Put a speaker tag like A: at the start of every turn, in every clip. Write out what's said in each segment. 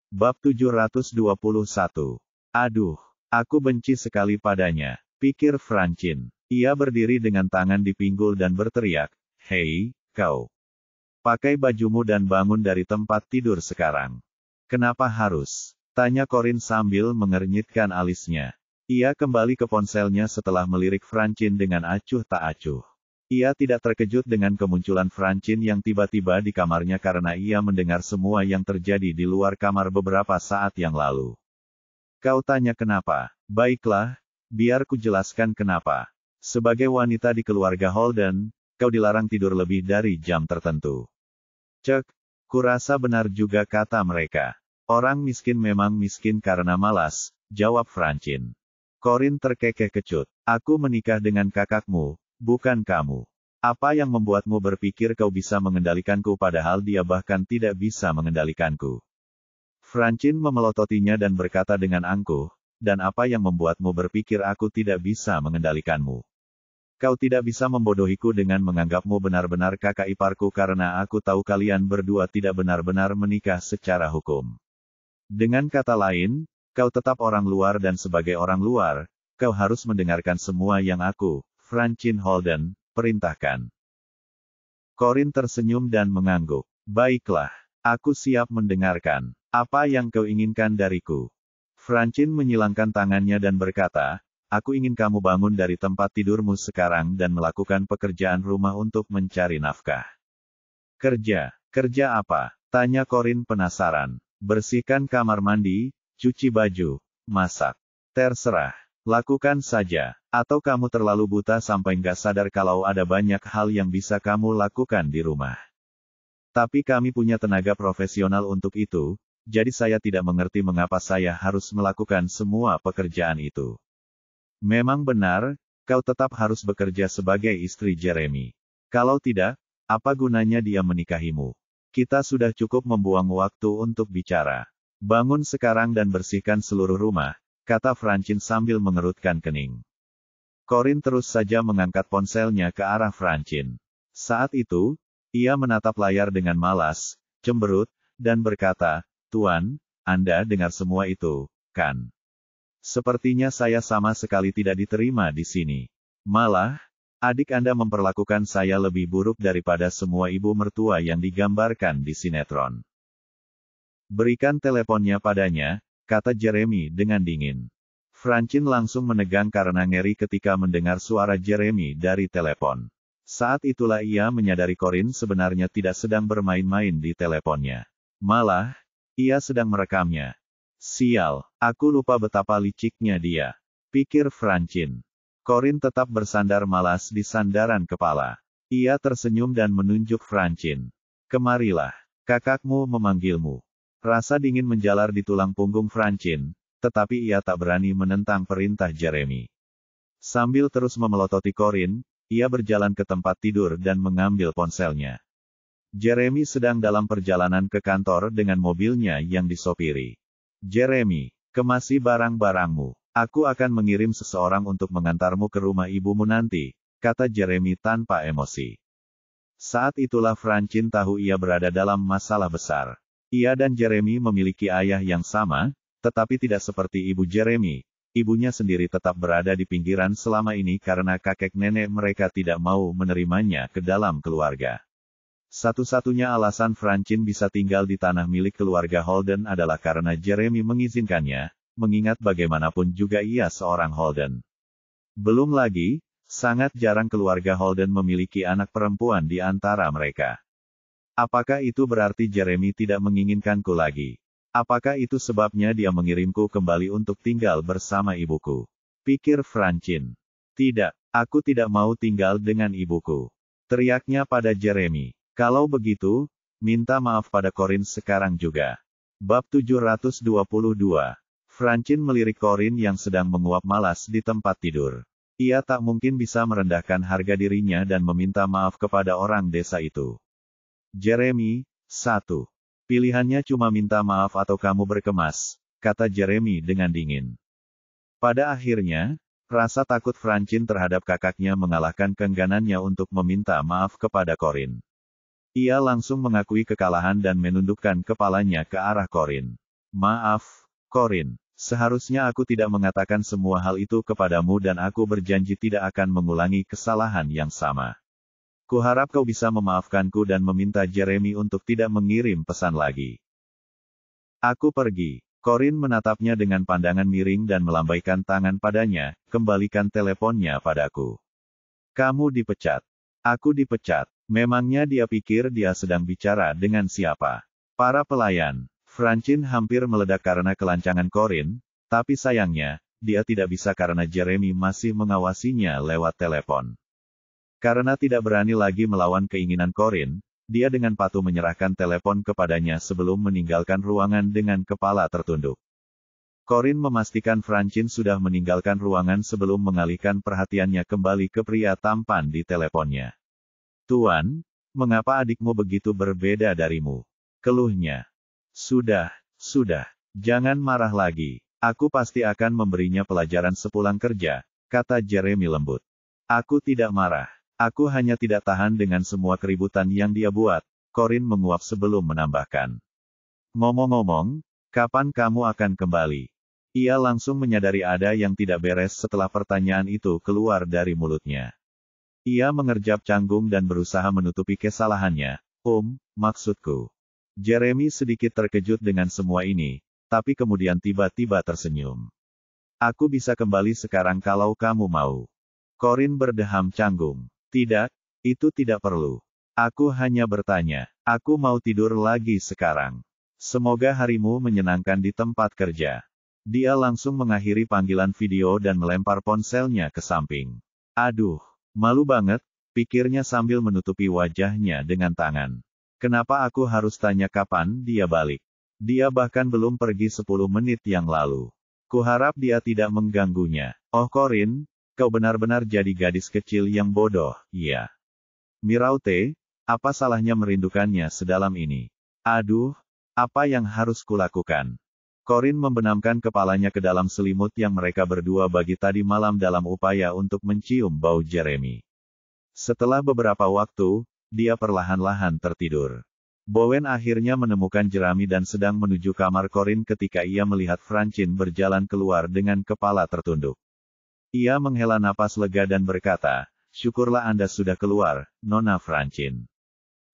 A: Bab 721. Aduh, aku benci sekali padanya, pikir Francine. Ia berdiri dengan tangan di pinggul dan berteriak, "Hei, kau. Pakai bajumu dan bangun dari tempat tidur sekarang." "Kenapa harus?" tanya Corinne sambil mengernyitkan alisnya. Ia kembali ke ponselnya setelah melirik Francine dengan acuh tak acuh. Ia tidak terkejut dengan kemunculan Francine yang tiba-tiba di kamarnya karena ia mendengar semua yang terjadi di luar kamar beberapa saat yang lalu. "Kau tanya kenapa? Baiklah, biar ku jelaskan kenapa. Sebagai wanita di keluarga Holden, kau dilarang tidur lebih dari jam tertentu." "Cek, kurasa benar juga kata mereka. Orang miskin memang miskin karena malas," jawab Francine. Corinne terkekeh-kecut. "Aku menikah dengan kakakmu, bukan kamu. Apa yang membuatmu berpikir kau bisa mengendalikanku padahal dia bahkan tidak bisa mengendalikanku?" Francine memelototinya dan berkata dengan angkuh, "Dan apa yang membuatmu berpikir aku tidak bisa mengendalikanmu? Kau tidak bisa membodohiku dengan menganggapmu benar-benar kakak iparku karena aku tahu kalian berdua tidak benar-benar menikah secara hukum. Dengan kata lain, kau tetap orang luar dan sebagai orang luar, kau harus mendengarkan semua yang aku, Francine Holden, perintahkan." Corinne tersenyum dan mengangguk. "Baiklah, aku siap mendengarkan. Apa yang kau inginkan dariku?" Francine menyilangkan tangannya dan berkata, "Aku ingin kamu bangun dari tempat tidurmu sekarang dan melakukan pekerjaan rumah untuk mencari nafkah." "Kerja? Kerja apa?" tanya Corinne penasaran. "Bersihkan kamar mandi, cuci baju, masak. Terserah. Lakukan saja. Atau kamu terlalu buta sampai nggak sadar kalau ada banyak hal yang bisa kamu lakukan di rumah. Tapi kami punya tenaga profesional untuk itu, jadi saya tidak mengerti mengapa saya harus melakukan semua pekerjaan itu." "Memang benar, kau tetap harus bekerja sebagai istri Jeremy. Kalau tidak, apa gunanya dia menikahimu? Kita sudah cukup membuang waktu untuk bicara. Bangun sekarang dan bersihkan seluruh rumah," kata Francine sambil mengerutkan kening. Corinne terus saja mengangkat ponselnya ke arah Francine. Saat itu, ia menatap layar dengan malas, cemberut, dan berkata, "Tuan, Anda dengar semua itu, kan? Sepertinya saya sama sekali tidak diterima di sini. Malah, adik Anda memperlakukan saya lebih buruk daripada semua ibu mertua yang digambarkan di sinetron." "Berikan teleponnya padanya," kata Jeremy dengan dingin. Francine langsung menegang karena ngeri ketika mendengar suara Jeremy dari telepon. Saat itulah ia menyadari Corinne sebenarnya tidak sedang bermain-main di teleponnya. Malah, ia sedang merekamnya. "Sial, aku lupa betapa liciknya dia," pikir Francine. Corinne tetap bersandar malas di sandaran kepala. Ia tersenyum dan menunjuk Francine. "Kemarilah. Kakakmu memanggilmu." Rasa dingin menjalar di tulang punggung Francine, tetapi ia tak berani menentang perintah Jeremy. Sambil terus memelototi Corinne, ia berjalan ke tempat tidur dan mengambil ponselnya. Jeremy sedang dalam perjalanan ke kantor dengan mobilnya yang disopiri. "Jeremy, kemasi barang-barangmu. Aku akan mengirim seseorang untuk mengantarmu ke rumah ibumu nanti," kata Jeremy tanpa emosi. Saat itulah Francine tahu ia berada dalam masalah besar. Ia dan Jeremy memiliki ayah yang sama, tetapi tidak seperti ibu Jeremy. Ibunya sendiri tetap berada di pinggiran selama ini karena kakek nenek mereka tidak mau menerimanya ke dalam keluarga. Satu-satunya alasan Francine bisa tinggal di tanah milik keluarga Holden adalah karena Jeremy mengizinkannya, mengingat bagaimanapun juga ia seorang Holden. Belum lagi, sangat jarang keluarga Holden memiliki anak perempuan di antara mereka. Apakah itu berarti Jeremy tidak menginginkanku lagi? Apakah itu sebabnya dia mengirimku kembali untuk tinggal bersama ibuku? Pikir Francine. "Tidak, aku tidak mau tinggal dengan ibuku," teriaknya pada Jeremy. "Kalau begitu, minta maaf pada Corinne sekarang juga." Bab 722. Francine melirik Corinne yang sedang menguap malas di tempat tidur. Ia tak mungkin bisa merendahkan harga dirinya dan meminta maaf kepada orang desa itu. "Jeremy, 1. Pilihannya cuma minta maaf atau kamu berkemas," kata Jeremy dengan dingin. Pada akhirnya, rasa takut Francine terhadap kakaknya mengalahkan keengganannya untuk meminta maaf kepada Corinne. Ia langsung mengakui kekalahan dan menundukkan kepalanya ke arah Corinne. Maaf, Corin. Seharusnya aku tidak mengatakan semua hal itu kepadamu dan aku berjanji tidak akan mengulangi kesalahan yang sama. Kuharap kau bisa memaafkanku dan meminta Jeremy untuk tidak mengirim pesan lagi. Aku pergi. Corin menatapnya dengan pandangan miring dan melambaikan tangan padanya, kembalikan teleponnya padaku. Kamu dipecat. Aku dipecat. Memangnya dia pikir dia sedang bicara dengan siapa? Para pelayan. Francine hampir meledak karena kelancangan Corin, tapi sayangnya, dia tidak bisa karena Jeremy masih mengawasinya lewat telepon. Karena tidak berani lagi melawan keinginan Corin, dia dengan patuh menyerahkan telepon kepadanya sebelum meninggalkan ruangan dengan kepala tertunduk. Corin memastikan Francine sudah meninggalkan ruangan sebelum mengalihkan perhatiannya kembali ke pria tampan di teleponnya. Tuan, mengapa adikmu begitu berbeda darimu? Keluhnya. Sudah, jangan marah lagi. Aku pasti akan memberinya pelajaran sepulang kerja, kata Jeremy lembut. Aku tidak marah. Aku hanya tidak tahan dengan semua keributan yang dia buat, Corin menguap sebelum menambahkan. Ngomong-ngomong, kapan kamu akan kembali? Ia langsung menyadari ada yang tidak beres setelah pertanyaan itu keluar dari mulutnya. Ia mengerjap canggung dan berusaha menutupi kesalahannya. Maksudku. Jeremy sedikit terkejut dengan semua ini, tapi kemudian tiba-tiba tersenyum. Aku bisa kembali sekarang kalau kamu mau. Corin berdeham canggung. Tidak, itu tidak perlu. Aku hanya bertanya, aku mau tidur lagi sekarang. Semoga harimu menyenangkan di tempat kerja. Dia langsung mengakhiri panggilan video dan melempar ponselnya ke samping. Aduh, malu banget, pikirnya sambil menutupi wajahnya dengan tangan. Kenapa aku harus tanya kapan dia balik? Dia bahkan belum pergi 10 menit yang lalu. Kuharap dia tidak mengganggunya. Oh Corin, kau benar-benar jadi gadis kecil yang bodoh, iya. Miraute, apa salahnya merindukannya sedalam ini? Aduh, apa yang harus kulakukan? Corin membenamkan kepalanya ke dalam selimut yang mereka berdua bagi tadi malam dalam upaya untuk mencium bau Jeremy. Setelah beberapa waktu, dia perlahan-lahan tertidur. Bowen akhirnya menemukan Jeremy dan sedang menuju kamar Corin ketika ia melihat Francine berjalan keluar dengan kepala tertunduk. Ia menghela napas lega dan berkata, syukurlah Anda sudah keluar, Nona Francine.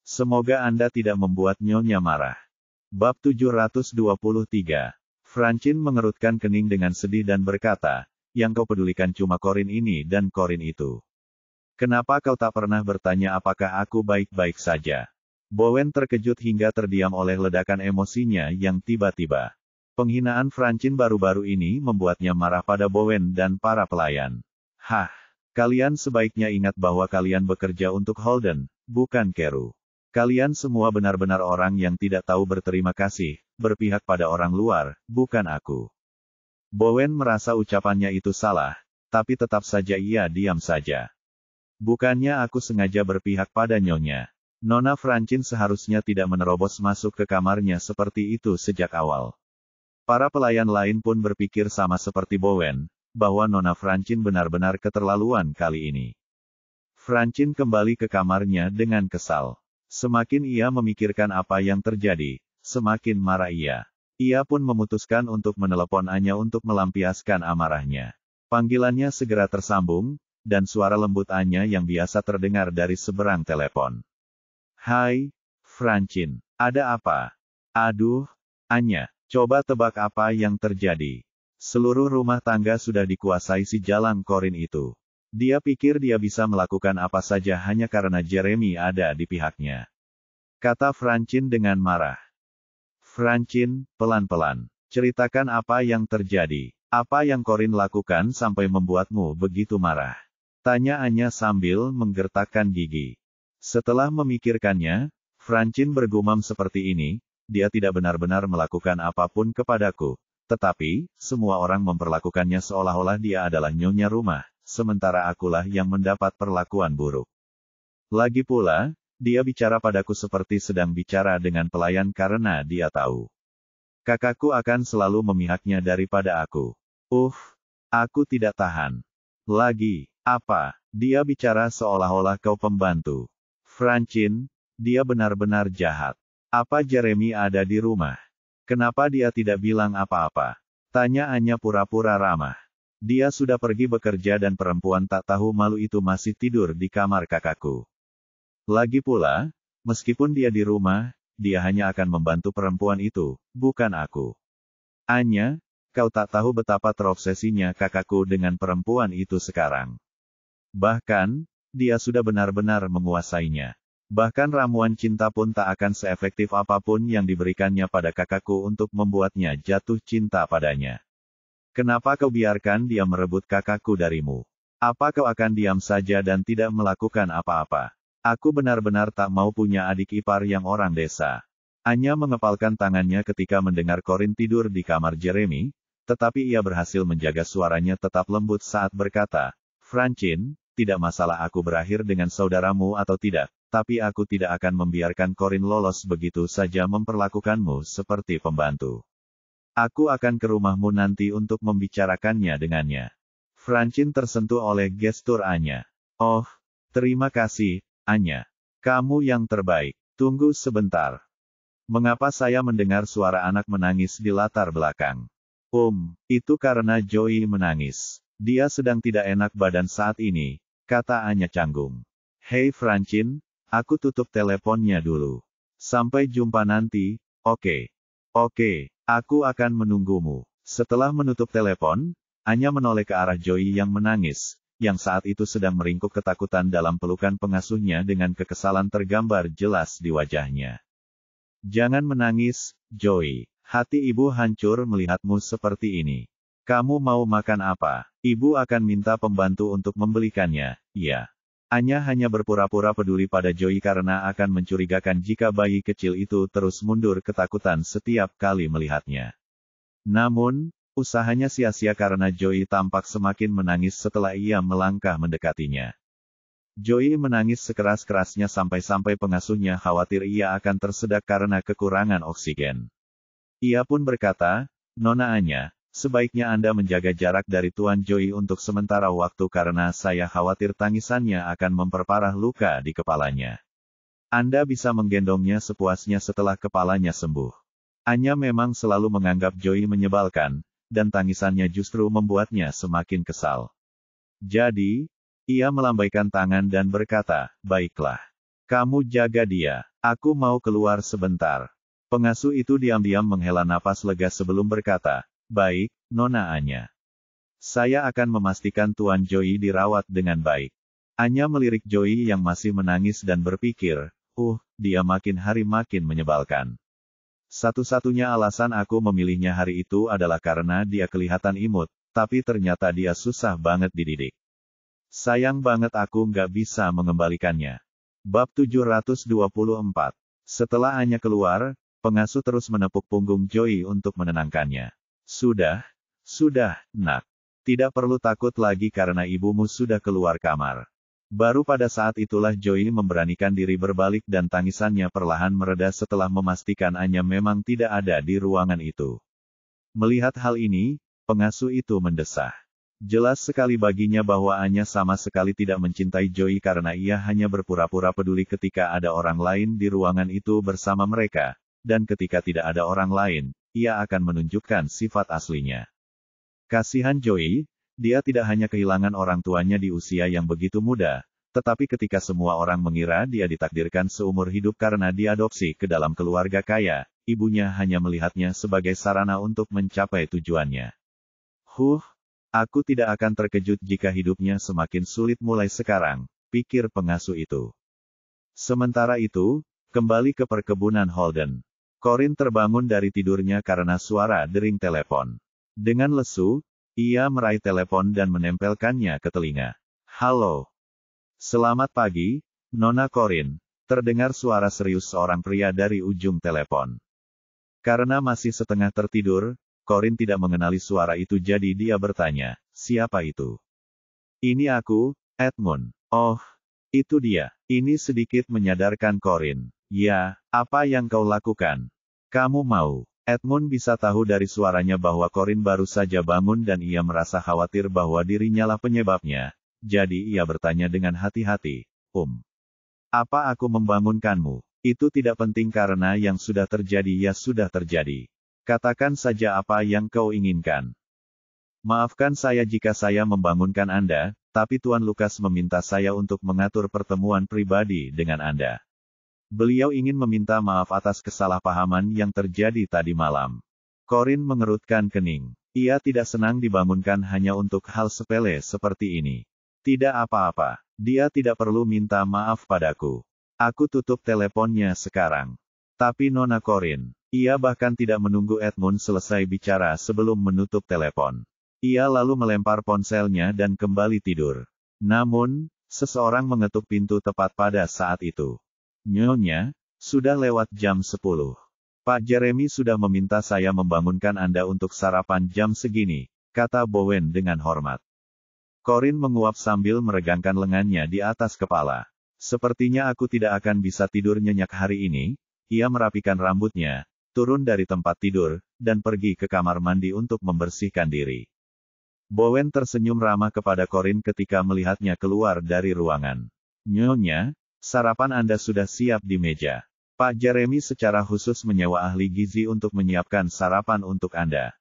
A: Semoga Anda tidak membuat Nyonya marah. Bab 723. Francine mengerutkan kening dengan sedih dan berkata, yang kau pedulikan cuma Corin ini dan Corin itu. Kenapa kau tak pernah bertanya apakah aku baik-baik saja? Bowen terkejut hingga terdiam oleh ledakan emosinya yang tiba-tiba. Penghinaan Francine baru-baru ini membuatnya marah pada Bowen dan para pelayan. Hah, kalian sebaiknya ingat bahwa kalian bekerja untuk Holden, bukan Keru. Kalian semua benar-benar orang yang tidak tahu berterima kasih, berpihak pada orang luar, bukan aku. Bowen merasa ucapannya itu salah, tapi tetap saja ia diam saja. Bukannya aku sengaja berpihak pada Nyonya. Nona Francine seharusnya tidak menerobos masuk ke kamarnya seperti itu sejak awal. Para pelayan lain pun berpikir sama seperti Bowen, bahwa Nona Francine benar-benar keterlaluan kali ini. Francine kembali ke kamarnya dengan kesal. Semakin ia memikirkan apa yang terjadi, semakin marah ia. Ia pun memutuskan untuk menelepon Anya untuk melampiaskan amarahnya. Panggilannya segera tersambung, dan suara lembut Anya yang biasa terdengar dari seberang telepon. Hai, Francine, ada apa? Aduh, Anya, coba tebak apa yang terjadi. Seluruh rumah tangga sudah dikuasai si jalang Corin itu. Dia pikir dia bisa melakukan apa saja hanya karena Jeremy ada di pihaknya. Kata Francine dengan marah. Francine, pelan-pelan. Ceritakan apa yang terjadi. Apa yang Corin lakukan sampai membuatmu begitu marah? Tanya Anya sambil menggertakkan gigi. Setelah memikirkannya, Francine bergumam seperti ini, dia tidak benar-benar melakukan apapun kepadaku. Tetapi, semua orang memperlakukannya seolah-olah dia adalah nyonya rumah, sementara akulah yang mendapat perlakuan buruk. Lagi pula, dia bicara padaku seperti sedang bicara dengan pelayan karena dia tahu. Kakakku akan selalu memihaknya daripada aku. Aku tidak tahan. Lagi. Apa? Dia bicara seolah-olah kau pembantu. Francine, dia benar-benar jahat. Apa Jeremy ada di rumah? Kenapa dia tidak bilang apa-apa? Tanya Anya pura-pura ramah. Dia sudah pergi bekerja dan perempuan tak tahu malu itu masih tidur di kamar kakakku. Lagi pula, meskipun dia di rumah, dia hanya akan membantu perempuan itu, bukan aku. Anya, kau tak tahu betapa terobsesinya kakakku dengan perempuan itu sekarang. Bahkan, dia sudah benar-benar menguasainya. Bahkan ramuan cinta pun tak akan seefektif apapun yang diberikannya pada kakakku untuk membuatnya jatuh cinta padanya. Kenapa kau biarkan dia merebut kakakku darimu? Apa kau akan diam saja dan tidak melakukan apa-apa? Aku benar-benar tak mau punya adik ipar yang orang desa. Anya mengepalkan tangannya ketika mendengar Corin tidur di kamar Jeremy, tetapi ia berhasil menjaga suaranya tetap lembut saat berkata, Francine, tidak masalah aku berakhir dengan saudaramu atau tidak, tapi aku tidak akan membiarkan Corin lolos begitu saja memperlakukanmu seperti pembantu. Aku akan ke rumahmu nanti untuk membicarakannya dengannya. Francine tersentuh oleh gestur Anya. Oh, terima kasih, Anya. Kamu yang terbaik. Tunggu sebentar. Mengapa saya mendengar suara anak menangis di latar belakang? Itu karena Joey menangis. Dia sedang tidak enak badan saat ini, kata Anya canggung. Hei Francine, aku tutup teleponnya dulu. Sampai jumpa nanti, oke. Oke, aku akan menunggumu. Setelah menutup telepon, Anya menoleh ke arah Joey yang menangis, yang saat itu sedang meringkuk ketakutan dalam pelukan pengasuhnya dengan kekesalan tergambar jelas di wajahnya. Jangan menangis, Joey. Hati ibu hancur melihatmu seperti ini. Kamu mau makan apa? Ibu akan minta pembantu untuk membelikannya, ya. Anya hanya berpura-pura peduli pada Joey karena akan mencurigakan jika bayi kecil itu terus mundur ketakutan setiap kali melihatnya. Namun, usahanya sia-sia karena Joey tampak semakin menangis setelah ia melangkah mendekatinya. Joey menangis sekeras-kerasnya sampai-sampai pengasuhnya khawatir ia akan tersedak karena kekurangan oksigen. Ia pun berkata, Nona Anya, sebaiknya Anda menjaga jarak dari Tuan Joey untuk sementara waktu karena saya khawatir tangisannya akan memperparah luka di kepalanya. Anda bisa menggendongnya sepuasnya setelah kepalanya sembuh. Anya memang selalu menganggap Joey menyebalkan, dan tangisannya justru membuatnya semakin kesal. Jadi, ia melambaikan tangan dan berkata, baiklah. Kamu jaga dia, aku mau keluar sebentar. Pengasuh itu diam-diam menghela napas lega sebelum berkata, baik, Nona Anya. Saya akan memastikan Tuan Joey dirawat dengan baik. Anya melirik Joey yang masih menangis dan berpikir, dia makin hari makin menyebalkan. Satu-satunya alasan aku memilihnya hari itu adalah karena dia kelihatan imut, tapi ternyata dia susah banget dididik. Sayang banget aku nggak bisa mengembalikannya. Bab 724. Setelah Anya keluar, pengasuh terus menepuk punggung Joey untuk menenangkannya. Sudah, nak. Tidak perlu takut lagi karena ibumu sudah keluar kamar. Baru pada saat itulah Joey memberanikan diri berbalik dan tangisannya perlahan mereda setelah memastikan Anya memang tidak ada di ruangan itu. Melihat hal ini, pengasuh itu mendesah. Jelas sekali baginya bahwa Anya sama sekali tidak mencintai Joey karena ia hanya berpura-pura peduli ketika ada orang lain di ruangan itu bersama mereka, dan ketika tidak ada orang lain, ia akan menunjukkan sifat aslinya. Kasihan Joey, dia tidak hanya kehilangan orang tuanya di usia yang begitu muda, tetapi ketika semua orang mengira dia ditakdirkan seumur hidup karena diadopsi ke dalam keluarga kaya, ibunya hanya melihatnya sebagai sarana untuk mencapai tujuannya. Aku tidak akan terkejut jika hidupnya semakin sulit mulai sekarang, pikir pengasuh itu. Sementara itu, kembali ke perkebunan Holden. Corin terbangun dari tidurnya karena suara dering telepon. Dengan lesu, ia meraih telepon dan menempelkannya ke telinga. Halo. Selamat pagi, Nona Corin, terdengar suara serius seorang pria dari ujung telepon. Karena masih setengah tertidur, Corin tidak mengenali suara itu jadi dia bertanya, siapa itu? Ini aku, Edmund. Oh, itu dia. Ini sedikit menyadarkan Corin. Ya, apa yang kau lakukan? Kamu mau? Edmund bisa tahu dari suaranya bahwa Corin baru saja bangun dan ia merasa khawatir bahwa dirinya lah penyebabnya, jadi ia bertanya dengan hati-hati, apa aku membangunkanmu? Itu tidak penting karena yang sudah terjadi ya sudah terjadi. Katakan saja apa yang kau inginkan. Maafkan saya jika saya membangunkan Anda, tapi Tuan Lukas meminta saya untuk mengatur pertemuan pribadi dengan Anda. Beliau ingin meminta maaf atas kesalahpahaman yang terjadi tadi malam. Corin mengerutkan kening. Ia tidak senang dibangunkan hanya untuk hal sepele seperti ini. Tidak apa-apa. Dia tidak perlu minta maaf padaku. Aku tutup teleponnya sekarang. Tapi Nona Corin, ia bahkan tidak menunggu Edmund selesai bicara sebelum menutup telepon. Ia lalu melempar ponselnya dan kembali tidur. Namun, seseorang mengetuk pintu tepat pada saat itu. Nyonya, sudah lewat jam 10. Pak Jeremy sudah meminta saya membangunkan Anda untuk sarapan jam segini, kata Bowen dengan hormat. Corin menguap sambil meregangkan lengannya di atas kepala. Sepertinya aku tidak akan bisa tidur nyenyak hari ini. Ia merapikan rambutnya, turun dari tempat tidur, dan pergi ke kamar mandi untuk membersihkan diri. Bowen tersenyum ramah kepada Corin ketika melihatnya keluar dari ruangan. Nyonya, sarapan Anda sudah siap di meja. Pak Jeremy secara khusus menyewa ahli gizi untuk menyiapkan sarapan untuk Anda.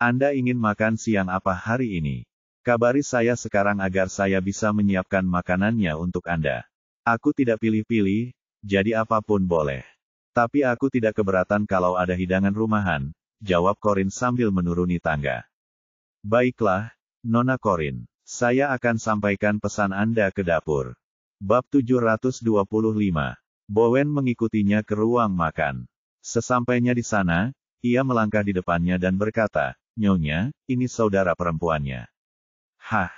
A: Anda ingin makan siang apa hari ini? Kabari saya sekarang agar saya bisa menyiapkan makanannya untuk Anda. Aku tidak pilih-pilih, jadi apapun boleh. Tapi aku tidak keberatan kalau ada hidangan rumahan, jawab Corin sambil menuruni tangga. Baiklah, Nona Corin, saya akan sampaikan pesan Anda ke dapur. Bab 725. Bowen mengikutinya ke ruang makan. Sesampainya di sana, ia melangkah di depannya dan berkata, Nyonya, ini saudara perempuannya. Hah,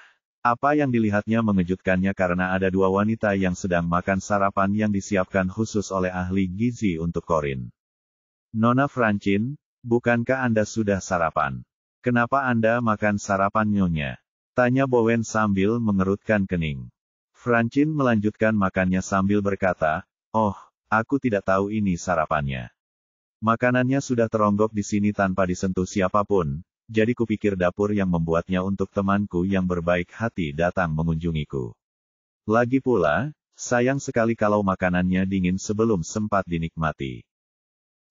A: apa yang dilihatnya mengejutkannya karena ada dua wanita yang sedang makan sarapan yang disiapkan khusus oleh ahli gizi untuk Corin. Nona Francine, bukankah Anda sudah sarapan? Kenapa Anda makan sarapan Nyonya? Tanya Bowen sambil mengerutkan kening. Francine melanjutkan makannya sambil berkata, Oh, aku tidak tahu ini sarapannya. Makanannya sudah teronggok di sini tanpa disentuh siapapun. Jadi kupikir dapur yang membuatnya untuk temanku yang berbaik hati datang mengunjungiku. Lagi pula, sayang sekali kalau makanannya dingin sebelum sempat dinikmati.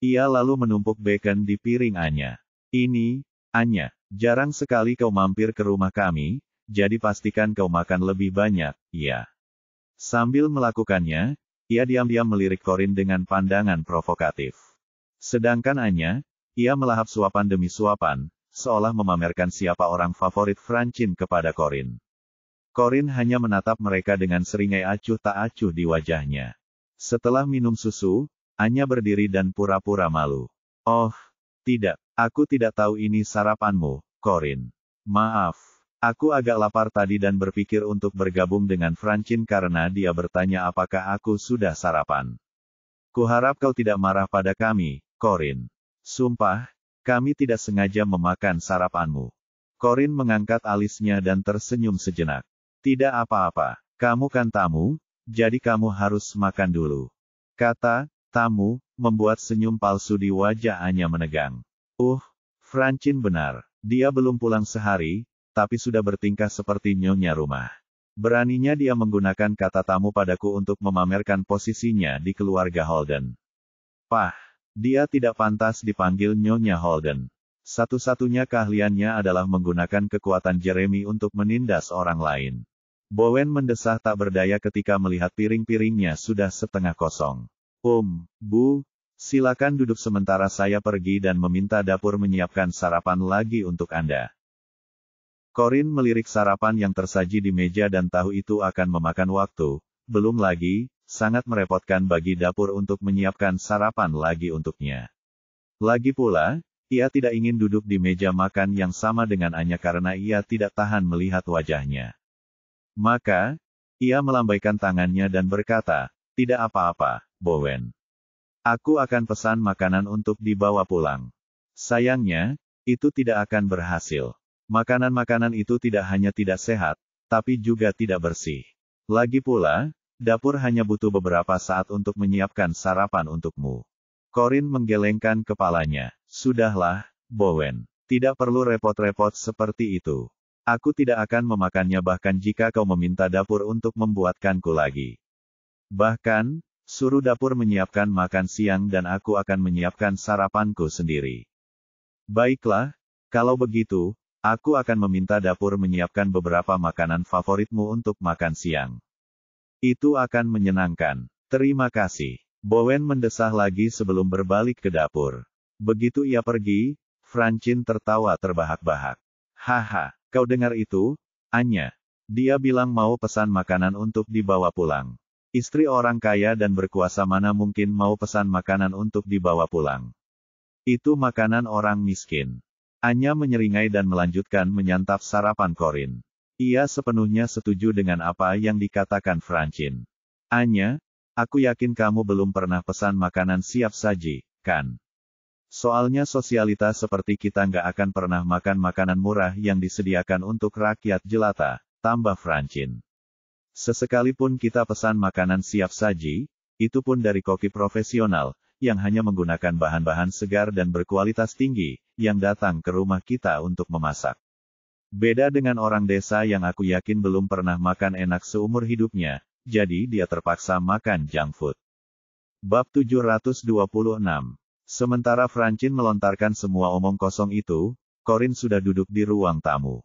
A: Ia lalu menumpuk bacon di piring Anya. Ini, Anya, jarang sekali kau mampir ke rumah kami, jadi pastikan kau makan lebih banyak, ya. Sambil melakukannya, ia diam-diam melirik Corin dengan pandangan provokatif. Sedangkan Anya, ia melahap suapan demi suapan, seolah memamerkan siapa orang favorit Francine kepada Corin. Corin hanya menatap mereka dengan seringai acuh tak acuh di wajahnya. Setelah minum susu, Anya berdiri dan pura-pura malu. Oh, tidak, aku tidak tahu ini sarapanmu, Corin. Maaf, aku agak lapar tadi dan berpikir untuk bergabung dengan Francine karena dia bertanya apakah aku sudah sarapan. Kuharap kau tidak marah pada kami, Corin. Sumpah, kami tidak sengaja memakan sarapanmu. Corin mengangkat alisnya dan tersenyum sejenak. Tidak apa-apa, kamu kan tamu, jadi kamu harus makan dulu. Kata tamu, membuat senyum palsu di wajah Anya menegang. Francine benar. Dia belum pulang sehari, tapi sudah bertingkah seperti nyonya rumah. Beraninya dia menggunakan kata tamu padaku untuk memamerkan posisinya di keluarga Holden. Dia tidak pantas dipanggil Nyonya Holden. Satu-satunya keahliannya adalah menggunakan kekuatan Jeremy untuk menindas orang lain. Bowen mendesah tak berdaya ketika melihat piring-piringnya sudah setengah kosong. Bu, silakan duduk sementara saya pergi dan meminta dapur menyiapkan sarapan lagi untuk Anda. Corin melirik sarapan yang tersaji di meja dan tahu itu akan memakan waktu, belum lagi, sangat merepotkan bagi dapur untuk menyiapkan sarapan lagi untuknya. Lagi pula, ia tidak ingin duduk di meja makan yang sama dengan Anya karena ia tidak tahan melihat wajahnya. Maka, ia melambaikan tangannya dan berkata, tidak apa-apa, Bowen. Aku akan pesan makanan untuk dibawa pulang. Sayangnya, itu tidak akan berhasil. Makanan-makanan itu tidak hanya tidak sehat, tapi juga tidak bersih. Lagi pula, dapur hanya butuh beberapa saat untuk menyiapkan sarapan untukmu. Corin menggelengkan kepalanya. Sudahlah, Bowen. Tidak perlu repot-repot seperti itu. Aku tidak akan memakannya bahkan jika kau meminta dapur untuk membuatkanku lagi. Bahkan, suruh dapur menyiapkan makan siang dan aku akan menyiapkan sarapanku sendiri. Baiklah, kalau begitu, aku akan meminta dapur menyiapkan beberapa makanan favoritmu untuk makan siang. Itu akan menyenangkan. Terima kasih. Bowen mendesah lagi sebelum berbalik ke dapur. Begitu ia pergi, Francine tertawa terbahak-bahak. Haha, kau dengar itu, Anya? Dia bilang mau pesan makanan untuk dibawa pulang. Istri orang kaya dan berkuasa mana mungkin mau pesan makanan untuk dibawa pulang? Itu makanan orang miskin. Anya menyeringai dan melanjutkan menyantap sarapan Corin. Ia sepenuhnya setuju dengan apa yang dikatakan Francine. Anya, aku yakin kamu belum pernah pesan makanan siap saji, kan? Soalnya sosialita seperti kita nggak akan pernah makan makanan murah yang disediakan untuk rakyat jelata, tambah Francine. Sesekalipun kita pesan makanan siap saji, itu pun dari koki profesional, yang hanya menggunakan bahan-bahan segar dan berkualitas tinggi, yang datang ke rumah kita untuk memasak. Beda dengan orang desa yang aku yakin belum pernah makan enak seumur hidupnya, jadi dia terpaksa makan junk food. Bab 726. Sementara Francine melontarkan semua omong kosong itu, Corin sudah duduk di ruang tamu.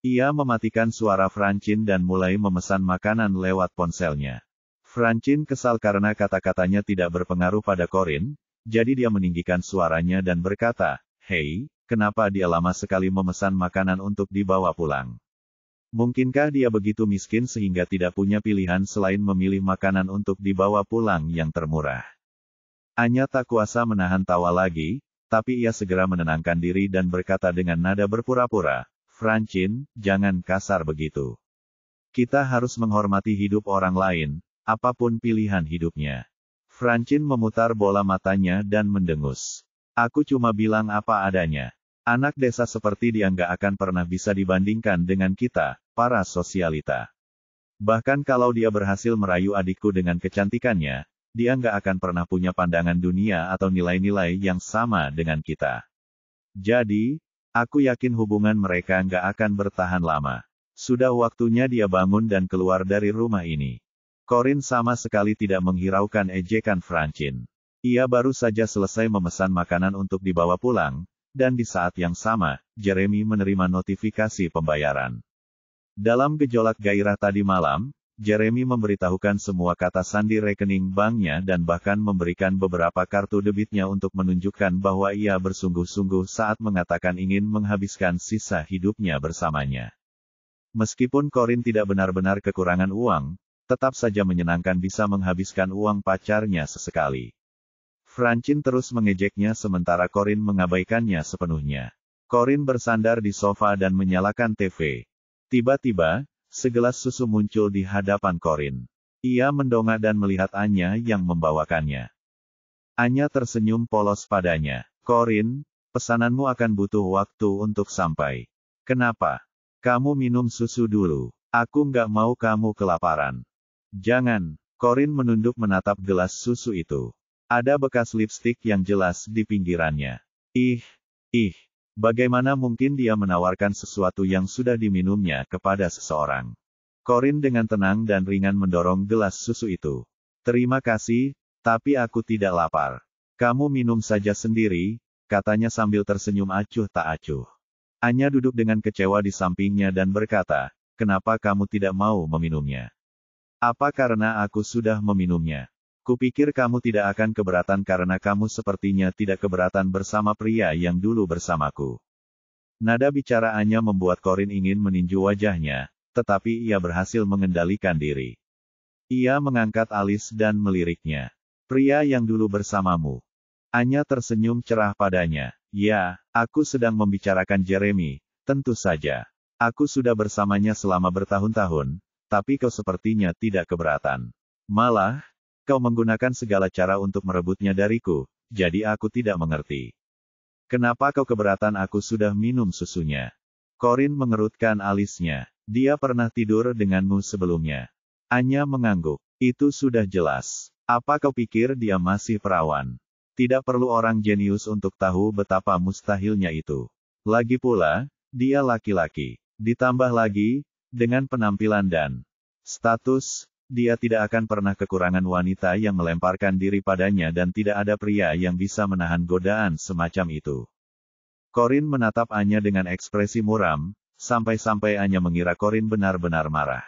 A: Ia mematikan suara Francine dan mulai memesan makanan lewat ponselnya. Francine kesal karena kata-katanya tidak berpengaruh pada Corin, jadi dia meninggikan suaranya dan berkata, "Hei, kenapa dia lama sekali memesan makanan untuk dibawa pulang? Mungkinkah dia begitu miskin sehingga tidak punya pilihan selain memilih makanan untuk dibawa pulang yang termurah?" Anya tak kuasa menahan tawa lagi, tapi ia segera menenangkan diri dan berkata dengan nada berpura-pura, "Francine, jangan kasar begitu. Kita harus menghormati hidup orang lain, apapun pilihan hidupnya." Francine memutar bola matanya dan mendengus. "Aku cuma bilang apa adanya. Anak desa seperti dia nggak akan pernah bisa dibandingkan dengan kita, para sosialita. Bahkan kalau dia berhasil merayu adikku dengan kecantikannya, dia nggak akan pernah punya pandangan dunia atau nilai-nilai yang sama dengan kita. Jadi, aku yakin hubungan mereka nggak akan bertahan lama. Sudah waktunya dia bangun dan keluar dari rumah ini." Corin sama sekali tidak menghiraukan ejekan Francine. Ia baru saja selesai memesan makanan untuk dibawa pulang, dan di saat yang sama, Jeremy menerima notifikasi pembayaran. Dalam gejolak gairah tadi malam, Jeremy memberitahukan semua kata sandi rekening banknya dan bahkan memberikan beberapa kartu debitnya untuk menunjukkan bahwa ia bersungguh-sungguh saat mengatakan ingin menghabiskan sisa hidupnya bersamanya. Meskipun Corin tidak benar-benar kekurangan uang, tetap saja menyenangkan bisa menghabiskan uang pacarnya sesekali. Francine terus mengejeknya sementara Corin mengabaikannya sepenuhnya. Corin bersandar di sofa dan menyalakan TV. Tiba-tiba, segelas susu muncul di hadapan Corin. Ia mendongak dan melihat Anya yang membawakannya. Anya tersenyum polos padanya. "Corin, pesananmu akan butuh waktu untuk sampai. Kenapa? Kamu minum susu dulu. Aku nggak mau kamu kelaparan." "Jangan." Corin menunduk menatap gelas susu itu. Ada bekas lipstik yang jelas di pinggirannya. Ih, bagaimana mungkin dia menawarkan sesuatu yang sudah diminumnya kepada seseorang? Corin dengan tenang dan ringan mendorong gelas susu itu. "Terima kasih, tapi aku tidak lapar. Kamu minum saja sendiri," katanya sambil tersenyum acuh tak acuh. Anya duduk dengan kecewa di sampingnya dan berkata, "Kenapa kamu tidak mau meminumnya?" "Apa karena aku sudah meminumnya? Kupikir kamu tidak akan keberatan karena kamu sepertinya tidak keberatan bersama pria yang dulu bersamaku." Nada bicara Anya membuat Corin ingin meninju wajahnya, tetapi ia berhasil mengendalikan diri. Ia mengangkat alis dan meliriknya. "Pria yang dulu bersamamu." Anya tersenyum cerah padanya. "Ya, aku sedang membicarakan Jeremy, tentu saja. Aku sudah bersamanya selama bertahun-tahun, tapi kau sepertinya tidak keberatan. Malah, kau menggunakan segala cara untuk merebutnya dariku, jadi aku tidak mengerti. Kenapa kau keberatan aku sudah minum susunya?" Corin mengerutkan alisnya. "Dia pernah tidur denganmu sebelumnya." Anya mengangguk. "Itu sudah jelas. Apa kau pikir dia masih perawan? Tidak perlu orang jenius untuk tahu betapa mustahilnya itu. Lagi pula, dia laki-laki. Ditambah lagi, dengan penampilan dan status, dia tidak akan pernah kekurangan wanita yang melemparkan diri padanya dan tidak ada pria yang bisa menahan godaan semacam itu." Corin menatap Anya dengan ekspresi muram, sampai-sampai Anya mengira Corin benar-benar marah.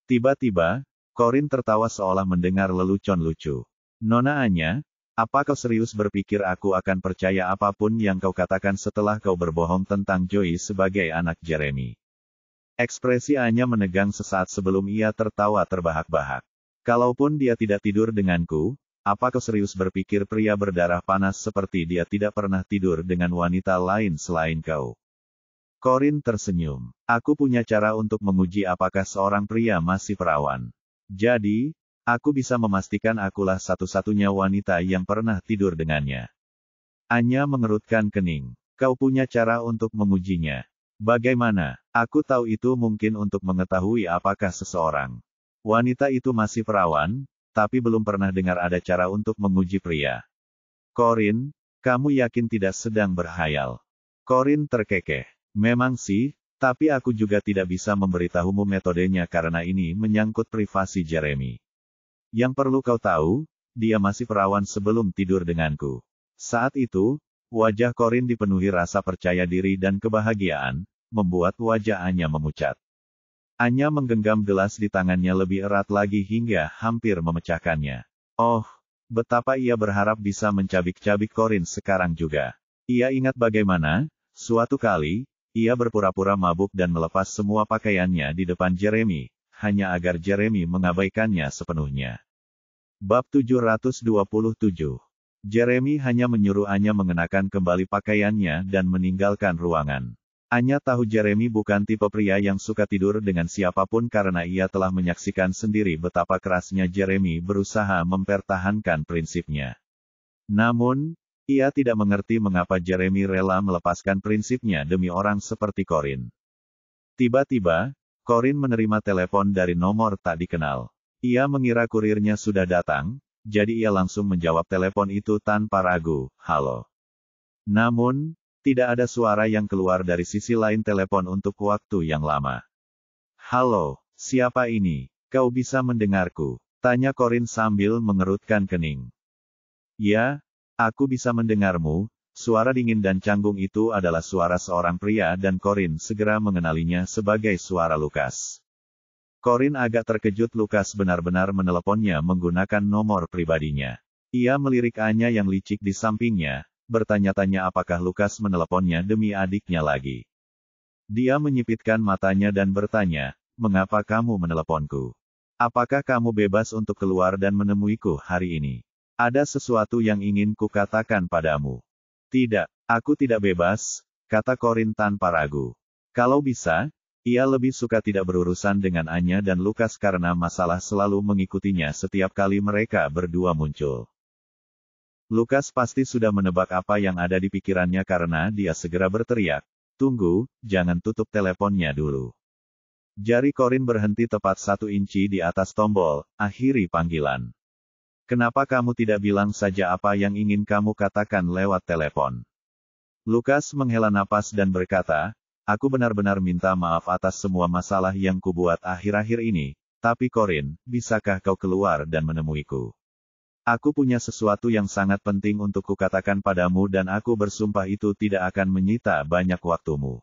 A: Tiba-tiba, Corin tertawa seolah mendengar lelucon lucu. Nona Anya, apa kau serius berpikir aku akan percaya apapun yang kau katakan setelah kau berbohong tentang Joey sebagai anak Jeremy? Ekspresi Anya menegang sesaat sebelum ia tertawa terbahak-bahak. Kalaupun dia tidak tidur denganku, apa kau serius berpikir pria berdarah panas seperti dia tidak pernah tidur dengan wanita lain selain kau? Corin tersenyum. Aku punya cara untuk menguji apakah seorang pria masih perawan. Jadi, aku bisa memastikan akulah satu-satunya wanita yang pernah tidur dengannya. Anya mengerutkan kening. Kau punya cara untuk mengujinya. Bagaimana? Aku tahu itu mungkin untuk mengetahui apakah seseorang wanita itu masih perawan, tapi belum pernah dengar ada cara untuk menguji pria. Corin, kamu yakin tidak sedang berhayal? Corin terkekeh. Memang sih, tapi aku juga tidak bisa memberitahumu metodenya karena ini menyangkut privasi Jeremy. Yang perlu kau tahu, dia masih perawan sebelum tidur denganku. Saat itu, wajah Corin dipenuhi rasa percaya diri dan kebahagiaan, membuat wajah Anya memucat. Anya menggenggam gelas di tangannya lebih erat lagi hingga hampir memecahkannya. Oh, betapa ia berharap bisa mencabik-cabik Corin sekarang juga. Ia ingat bagaimana, suatu kali, ia berpura-pura mabuk dan melepas semua pakaiannya di depan Jeremy, hanya agar Jeremy mengabaikannya sepenuhnya. Bab 727. Jeremy hanya menyuruh Anya mengenakan kembali pakaiannya dan meninggalkan ruangan. Anya tahu Jeremy bukan tipe pria yang suka tidur dengan siapapun karena ia telah menyaksikan sendiri betapa kerasnya Jeremy berusaha mempertahankan prinsipnya. Namun, ia tidak mengerti mengapa Jeremy rela melepaskan prinsipnya demi orang seperti Corin. Tiba-tiba, Corin menerima telepon dari nomor tak dikenal. Ia mengira kurirnya sudah datang, jadi ia langsung menjawab telepon itu tanpa ragu, "Halo." Namun, tidak ada suara yang keluar dari sisi lain telepon untuk waktu yang lama. "Halo, siapa ini? Kau bisa mendengarku?" tanya Corin sambil mengerutkan kening. "Ya, aku bisa mendengarmu." Suara dingin dan canggung itu adalah suara seorang pria dan Corin segera mengenalinya sebagai suara Lukas. Corin agak terkejut Lukas benar-benar meneleponnya menggunakan nomor pribadinya. Ia melirik Anya yang licik di sampingnya, bertanya-tanya apakah Lukas meneleponnya demi adiknya lagi. Dia menyipitkan matanya dan bertanya, "Mengapa kamu meneleponku? Apakah kamu bebas untuk keluar dan menemuiku hari ini? Ada sesuatu yang ingin kukatakan padamu." "Tidak, aku tidak bebas," kata Corin tanpa ragu. Kalau bisa, ia lebih suka tidak berurusan dengan Anya dan Lukas karena masalah selalu mengikutinya setiap kali mereka berdua muncul. Lukas pasti sudah menebak apa yang ada di pikirannya karena dia segera berteriak, "Tunggu, jangan tutup teleponnya dulu." Jari Corin berhenti tepat 1 inci di atas tombol, akhiri panggilan. "Kenapa kamu tidak bilang saja apa yang ingin kamu katakan lewat telepon?" Lukas menghela napas dan berkata, "Aku benar-benar minta maaf atas semua masalah yang kubuat akhir-akhir ini, tapi Corin, bisakah kau keluar dan menemuiku? Aku punya sesuatu yang sangat penting untuk kukatakan padamu dan aku bersumpah itu tidak akan menyita banyak waktumu."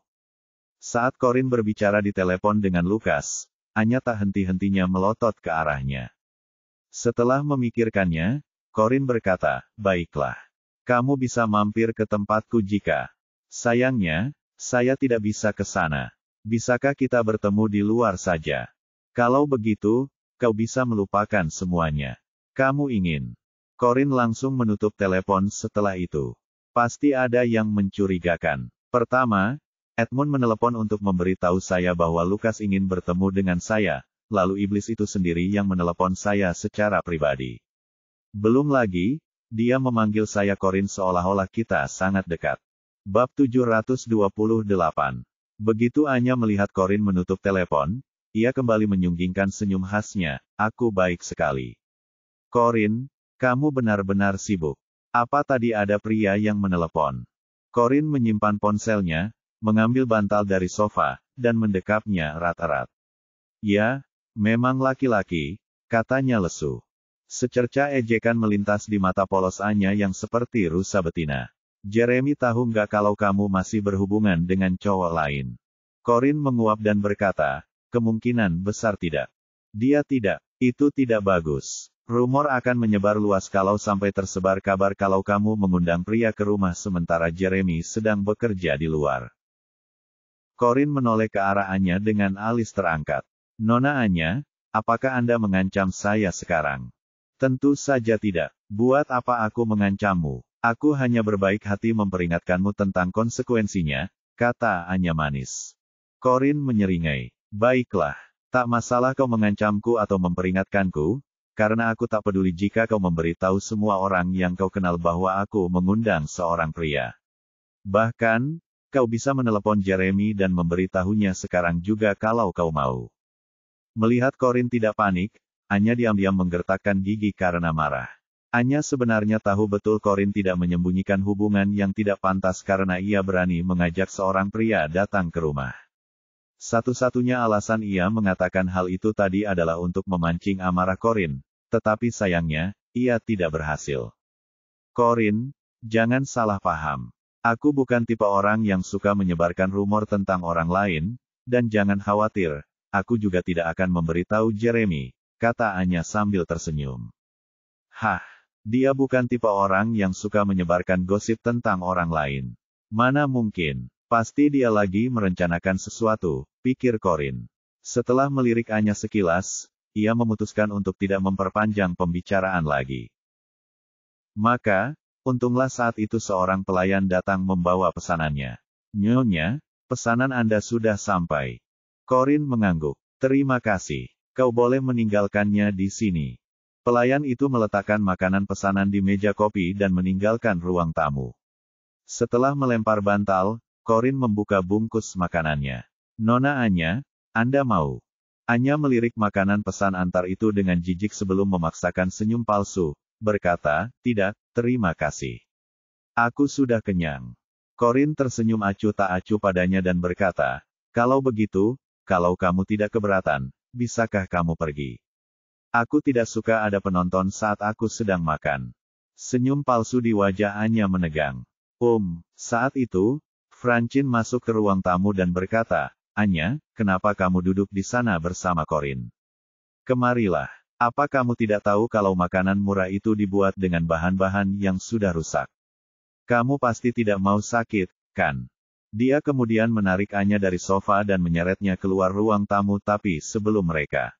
A: Saat Corin berbicara di telepon dengan Lukas, Anya tak henti-hentinya melotot ke arahnya. Setelah memikirkannya, Corin berkata, "Baiklah. Kamu bisa mampir ke tempatku jika..." "Sayangnya, saya tidak bisa ke sana. Bisakah kita bertemu di luar saja? Kalau begitu, kau bisa melupakan semuanya." "Kamu ingin..." Corin langsung menutup telepon setelah itu. Pasti ada yang mencurigakan. Pertama, Edmund menelepon untuk memberitahu saya bahwa Lukas ingin bertemu dengan saya. Lalu iblis itu sendiri yang menelepon saya secara pribadi. Belum lagi, dia memanggil saya Corin seolah-olah kita sangat dekat. Bab 728. Begitu Anya melihat Corin menutup telepon, ia kembali menyunggingkan senyum khasnya, "Aku baik sekali." "Corin, kamu benar-benar sibuk. Apa tadi ada pria yang menelepon?" Corin menyimpan ponselnya, mengambil bantal dari sofa, dan mendekapnya erat-erat. "Ya, memang laki-laki," katanya lesu. Secerca ejekan melintas di mata polos Anya yang seperti rusa betina. Jeremy tahu nggak kalau kamu masih berhubungan dengan cowok lain? Corin menguap dan berkata, kemungkinan besar tidak. Dia tidak. Itu tidak bagus. Rumor akan menyebar luas kalau sampai tersebar kabar kalau kamu mengundang pria ke rumah sementara Jeremy sedang bekerja di luar. Corin menoleh ke arah Anya dengan alis terangkat. Nona Anya, apakah Anda mengancam saya sekarang? Tentu saja tidak. Buat apa aku mengancammu? Aku hanya berbaik hati memperingatkanmu tentang konsekuensinya, kata Anya manis. Corin menyeringai. Baiklah. Tak masalah kau mengancamku atau memperingatkanku, karena aku tak peduli jika kau memberitahu semua orang yang kau kenal bahwa aku mengundang seorang pria. Bahkan, kau bisa menelepon Jeremy dan memberitahunya sekarang juga kalau kau mau. Melihat Corin tidak panik, Anya diam-diam menggertakkan gigi karena marah. Anya sebenarnya tahu betul Corin tidak menyembunyikan hubungan yang tidak pantas karena ia berani mengajak seorang pria datang ke rumah. Satu-satunya alasan ia mengatakan hal itu tadi adalah untuk memancing amarah Corin, tetapi sayangnya, ia tidak berhasil. Corin, jangan salah paham. Aku bukan tipe orang yang suka menyebarkan rumor tentang orang lain, dan jangan khawatir, aku juga tidak akan memberitahu Jeremy, kata Anya sambil tersenyum. Hah, dia bukan tipe orang yang suka menyebarkan gosip tentang orang lain. Mana mungkin. Pasti dia lagi merencanakan sesuatu, pikir Corin. Setelah melirik Anya sekilas, ia memutuskan untuk tidak memperpanjang pembicaraan lagi. Maka, untunglah saat itu seorang pelayan datang membawa pesanannya. Nyonya, pesanan Anda sudah sampai. Corin mengangguk. Terima kasih. Kau boleh meninggalkannya di sini. Pelayan itu meletakkan makanan pesanan di meja kopi dan meninggalkan ruang tamu. Setelah melempar bantal, Corin membuka bungkus makanannya. Nona Anya, Anda mau? Anya melirik makanan pesan antar itu dengan jijik sebelum memaksakan senyum palsu, berkata, tidak, terima kasih. Aku sudah kenyang. Corin tersenyum acuh tak acuh padanya dan berkata, kalau begitu, kalau kamu tidak keberatan, bisakah kamu pergi? Aku tidak suka ada penonton saat aku sedang makan. Senyum palsu di wajah Anya menegang. Saat itu, Francine masuk ke ruang tamu dan berkata, Anya, kenapa kamu duduk di sana bersama Corin? Kemarilah. Apa kamu tidak tahu kalau makanan murah itu dibuat dengan bahan-bahan yang sudah rusak? Kamu pasti tidak mau sakit, kan? Dia kemudian menarik Anya dari sofa dan menyeretnya keluar ruang tamu tapi sebelum mereka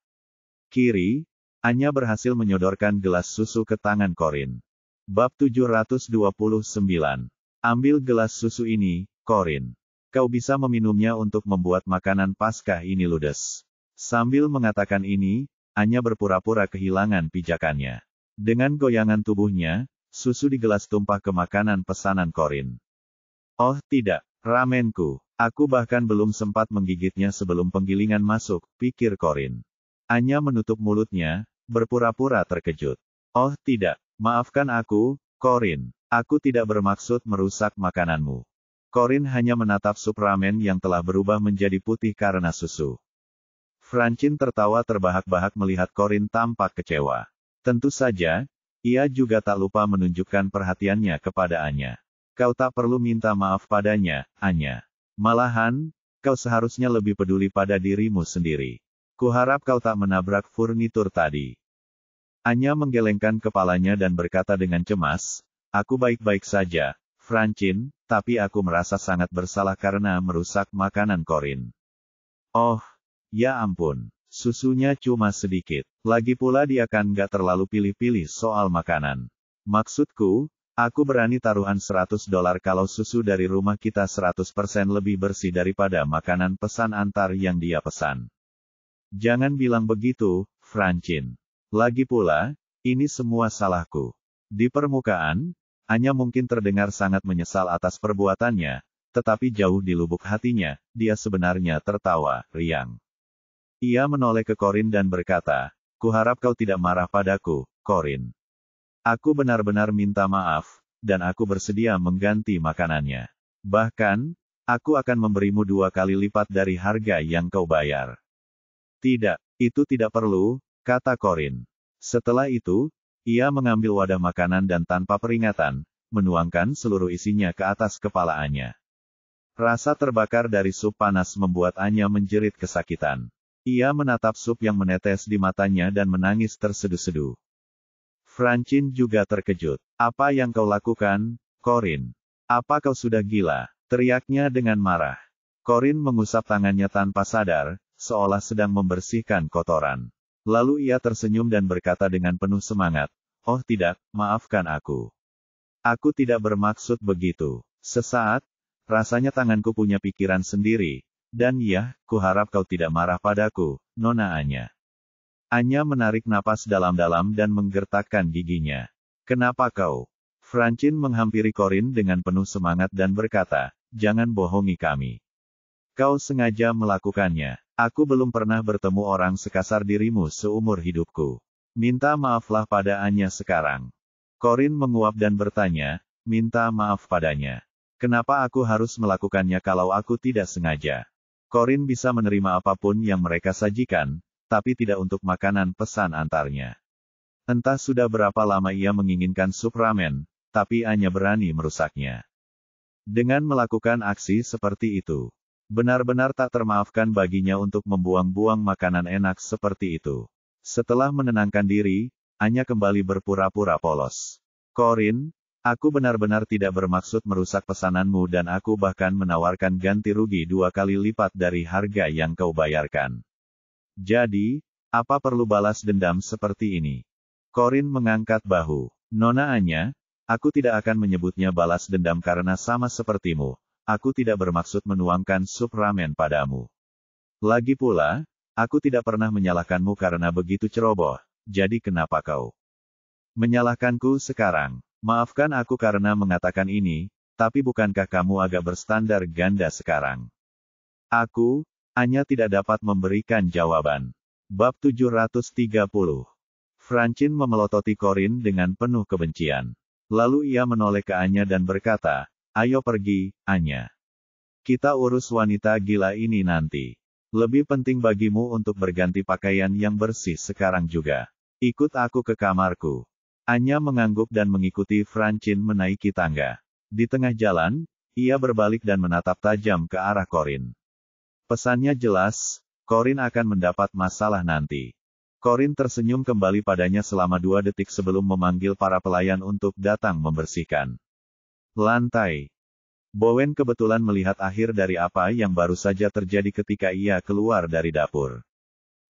A: kiri, Anya berhasil menyodorkan gelas susu ke tangan Corin. Bab 729. Ambil gelas susu ini, Corin. Kau bisa meminumnya untuk membuat makanan Paskah ini ludes. Sambil mengatakan ini, Anya berpura-pura kehilangan pijakannya. Dengan goyangan tubuhnya, susu di gelas tumpah ke makanan pesanan Corin. Oh tidak, ramenku. Aku bahkan belum sempat menggigitnya sebelum penggilingan masuk, pikir Corin. Anya menutup mulutnya, berpura-pura terkejut. Oh tidak, maafkan aku, Corin. Aku tidak bermaksud merusak makananmu. Corin hanya menatap sup ramen yang telah berubah menjadi putih karena susu. Francine tertawa terbahak-bahak melihat Corin tampak kecewa. Tentu saja, ia juga tak lupa menunjukkan perhatiannya kepada Anya. Kau tak perlu minta maaf padanya, Anya. Malahan, kau seharusnya lebih peduli pada dirimu sendiri. Kuharap kau tak menabrak furnitur tadi. Anya menggelengkan kepalanya dan berkata dengan cemas, aku baik-baik saja, Francine, tapi aku merasa sangat bersalah karena merusak makanan Corin. Oh, ya ampun, susunya cuma sedikit. Lagi pula dia kan gak terlalu pilih-pilih soal makanan. Maksudku, aku berani taruhan $100 kalau susu dari rumah kita 100% lebih bersih daripada makanan pesan antar yang dia pesan. Jangan bilang begitu, Francine. Lagi pula, ini semua salahku. Di permukaan, Anya mungkin terdengar sangat menyesal atas perbuatannya, tetapi jauh di lubuk hatinya, dia sebenarnya tertawa, riang. Ia menoleh ke Corin dan berkata, kuharap kau tidak marah padaku, Corin. Aku benar-benar minta maaf, dan aku bersedia mengganti makanannya. Bahkan, aku akan memberimu 2 kali lipat dari harga yang kau bayar. Tidak, itu tidak perlu, kata Corin. Setelah itu, ia mengambil wadah makanan dan tanpa peringatan, menuangkan seluruh isinya ke atas kepala Anya. Rasa terbakar dari sup panas membuat Anya menjerit kesakitan. Ia menatap sup yang menetes di matanya dan menangis terseduh-seduh. Francine juga terkejut. "Apa yang kau lakukan, Corinne? Apa kau sudah gila?" teriaknya dengan marah. Corinne mengusap tangannya tanpa sadar, seolah sedang membersihkan kotoran. Lalu ia tersenyum dan berkata dengan penuh semangat, "Oh tidak, maafkan aku. Aku tidak bermaksud begitu." Sesaat, rasanya tanganku punya pikiran sendiri, dan ya, kuharap kau tidak marah padaku, Nona Anya. Anya menarik napas dalam-dalam dan menggertakkan giginya. "Kenapa kau?" Francine menghampiri Corinne dengan penuh semangat dan berkata, "Jangan bohongi kami. Kau sengaja melakukannya. Aku belum pernah bertemu orang sekasar dirimu seumur hidupku. Minta maaflah pada Anya sekarang." Corinne menguap dan bertanya, "Minta maaf padanya. Kenapa aku harus melakukannya kalau aku tidak sengaja?" Corinne bisa menerima apapun yang mereka sajikan, tapi tidak untuk makanan pesan antarnya. Entah sudah berapa lama ia menginginkan sup ramen, tapi Anya berani merusaknya. Dengan melakukan aksi seperti itu, benar-benar tak termaafkan baginya untuk membuang-buang makanan enak seperti itu. Setelah menenangkan diri, Anya kembali berpura-pura polos. "Corinne, aku benar-benar tidak bermaksud merusak pesananmu dan aku bahkan menawarkan ganti rugi 2 kali lipat dari harga yang kau bayarkan. Jadi, apa perlu balas dendam seperti ini?" Corinne mengangkat bahu. "Nona Anya, aku tidak akan menyebutnya balas dendam karena sama sepertimu, aku tidak bermaksud menuangkan sup ramen padamu. Lagi pula, aku tidak pernah menyalahkanmu karena begitu ceroboh, jadi kenapa kau menyalahkanku sekarang? Maafkan aku karena mengatakan ini, tapi bukankah kamu agak berstandar ganda sekarang?" Anya tidak dapat memberikan jawaban. Bab 730. Francine memelototi Corinne dengan penuh kebencian. Lalu ia menoleh ke Anya dan berkata, "Ayo pergi, Anya. Kita urus wanita gila ini nanti. Lebih penting bagimu untuk berganti pakaian yang bersih sekarang juga. Ikut aku ke kamarku." Anya mengangguk dan mengikuti Francine menaiki tangga. Di tengah jalan, ia berbalik dan menatap tajam ke arah Corinne. Pesannya jelas, Corinne akan mendapat masalah nanti. Corinne tersenyum kembali padanya selama 2 detik sebelum memanggil para pelayan untuk datang membersihkan lantai. Bowen kebetulan melihat akhir dari apa yang baru saja terjadi ketika ia keluar dari dapur.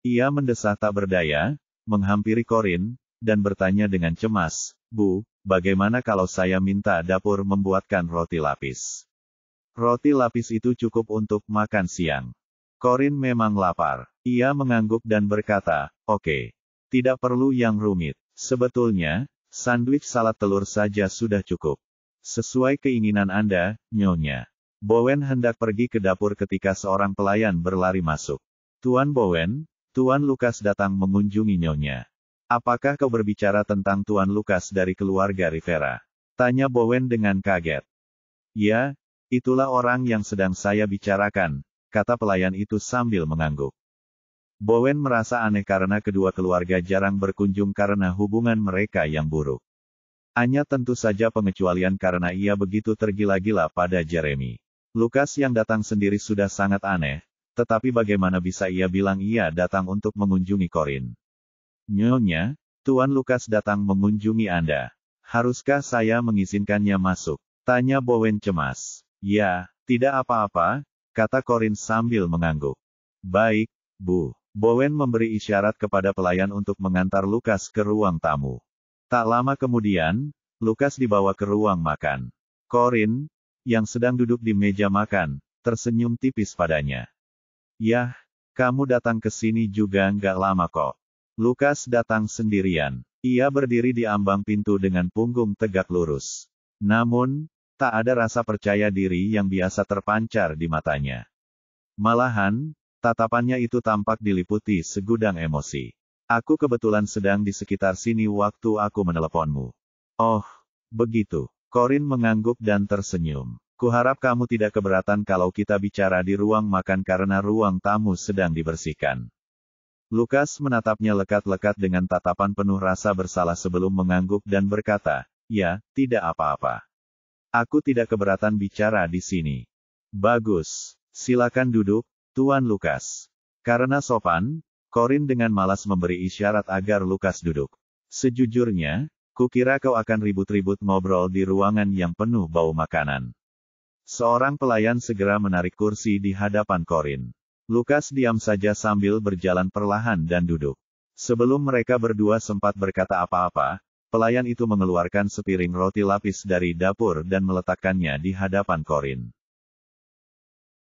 A: Ia mendesah tak berdaya, menghampiri Corinne, dan bertanya dengan cemas, "Bu, bagaimana kalau saya minta dapur membuatkan roti lapis? Roti lapis itu cukup untuk makan siang." Corinne memang lapar. Ia mengangguk dan berkata, "Oke. Tidak perlu yang rumit. Sebetulnya, sandwich salad telur saja sudah cukup." "Sesuai keinginan Anda, Nyonya." Bowen hendak pergi ke dapur ketika seorang pelayan berlari masuk. "Tuan Bowen, Tuan Lukas datang mengunjungi Nyonya." "Apakah kau berbicara tentang Tuan Lukas dari keluarga Rivera?" tanya Bowen dengan kaget. "Ya, itulah orang yang sedang saya bicarakan," kata pelayan itu sambil mengangguk. Bowen merasa aneh karena kedua keluarga jarang berkunjung karena hubungan mereka yang buruk. Anya tentu saja pengecualian karena ia begitu tergila-gila pada Jeremy. Lukas yang datang sendiri sudah sangat aneh, tetapi bagaimana bisa ia bilang ia datang untuk mengunjungi Corinne? "Nyonya, Tuan Lukas datang mengunjungi Anda. Haruskah saya mengizinkannya masuk?" tanya Bowen cemas. "Ya, tidak apa-apa," kata Corinne sambil mengangguk. "Baik, Bu." Bowen memberi isyarat kepada pelayan untuk mengantar Lukas ke ruang tamu. Tak lama kemudian, Lukas dibawa ke ruang makan. Corinne, yang sedang duduk di meja makan, tersenyum tipis padanya. "Yah, kamu datang ke sini juga nggak lama kok." Lukas datang sendirian. Ia berdiri di ambang pintu dengan punggung tegak lurus. Namun, tak ada rasa percaya diri yang biasa terpancar di matanya. Malahan, tatapannya itu tampak diliputi segudang emosi. "Aku kebetulan sedang di sekitar sini waktu aku meneleponmu." "Oh, begitu." Corinne mengangguk dan tersenyum. "Kuharap kamu tidak keberatan kalau kita bicara di ruang makan karena ruang tamu sedang dibersihkan." Lukas menatapnya lekat-lekat dengan tatapan penuh rasa bersalah sebelum mengangguk dan berkata, "Ya, tidak apa-apa." Aku tidak keberatan bicara di sini. Bagus. Silakan duduk, Tuan Lukas. Karena sopan, Corin dengan malas memberi isyarat agar Lukas duduk. Sejujurnya, kukira kau akan ribut-ribut ngobrol di ruangan yang penuh bau makanan. Seorang pelayan segera menarik kursi di hadapan Corin. Lukas diam saja sambil berjalan perlahan dan duduk. Sebelum mereka berdua sempat berkata apa-apa, pelayan itu mengeluarkan sepiring roti lapis dari dapur dan meletakkannya di hadapan Corin.